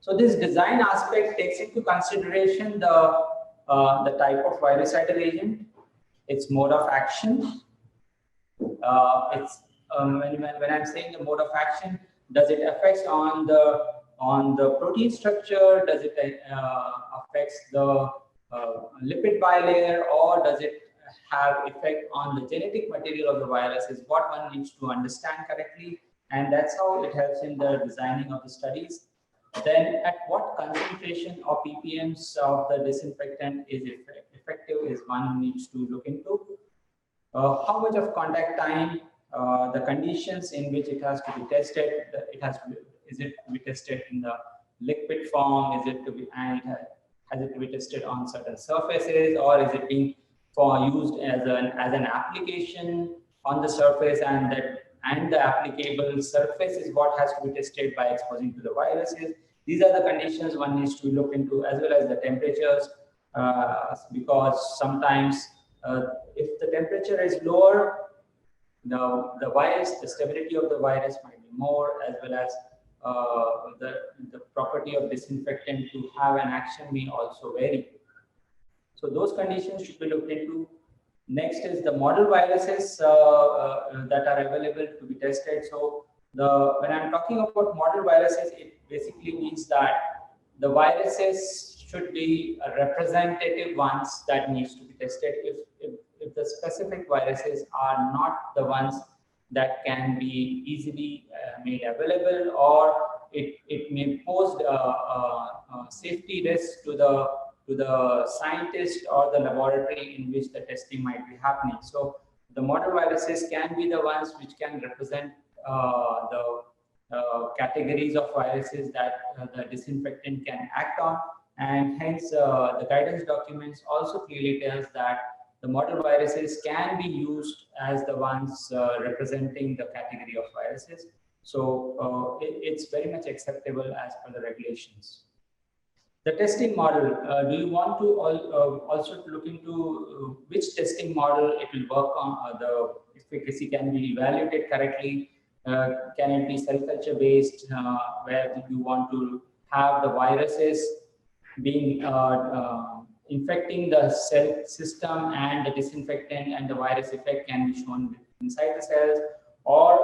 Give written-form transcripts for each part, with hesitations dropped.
So this design aspect takes into consideration the type of virucidal agent, its mode of action. It's when I'm saying the mode of action, does it affect on the protein structure? Does it affects the lipid bilayer, or does it have effect on the genetic material of the virus? Is what one needs to understand correctly, and that's how it helps in the designing of the studies. Then, at what concentration or ppms of the disinfectant is effective is one needs to look into. How much of contact time, the conditions in which it has to be tested, is it to be tested in the liquid form, is it to be, and has it to be tested on certain surfaces, or is it being used as an application on the surface, and the applicable surface is what has to be tested by exposing to the viruses. These are the conditions one needs to look into, as well as the temperatures, because sometimes if the temperature is lower, the virus, the stability of the virus might be more, as well as the property of disinfectant to have an action may also vary. So those conditions should be looked into. Next is the model viruses that are available to be tested. So when I'm talking about model viruses, it basically means that the viruses should be representative ones that needs to be tested. If the specific viruses are not the ones that can be easily made available, or it may pose a safety risk to the scientist or the laboratory in which the testing might be happening. So the model viruses can be the ones which can represent the categories of viruses that the disinfectant can act on, and hence the guidance documents also clearly tells that the model viruses can be used as the ones representing the category of viruses. So it's very much acceptable as per the regulations. The testing model, do you want to also look into which testing model it will work on? The efficacy can be evaluated correctly. Can it be cell culture based, where you want to have the viruses being infecting the cell system, and the disinfectant and the virus effect can be shown inside the cells? Or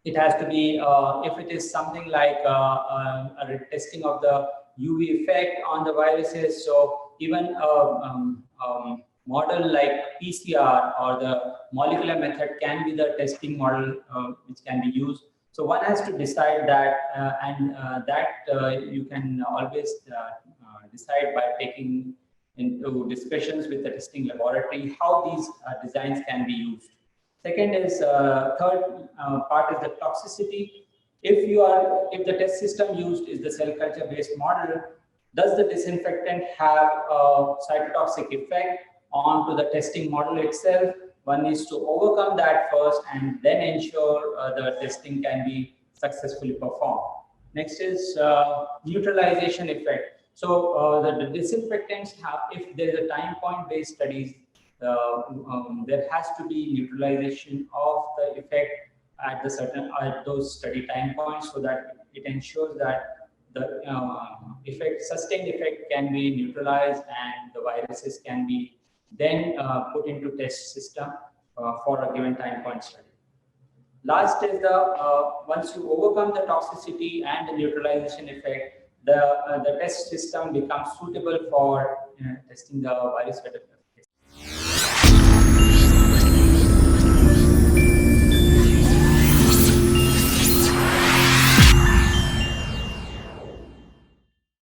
it has to be, if it is something like a testing of the UV effect on the viruses, so even model like PCR or the molecular method can be the testing model which can be used. So one has to decide that, and that you can always decide by taking into discussions with the testing laboratory how these designs can be used. Second is, third part is the toxicity. If the test system used is the cell culture based model, does the disinfectant have a cytotoxic effect onto the testing model itself? One needs to overcome that first and then ensure the testing can be successfully performed. Next is neutralization effect. So the disinfectants have, if there is a time point based studies, there has to be neutralization of the effect at those study time points, so that it ensures that the sustained effect can be neutralized, and the viruses can be then put into test system for a given time point study. Last is once you overcome the toxicity and the neutralization effect, the test system becomes suitable for testing the virus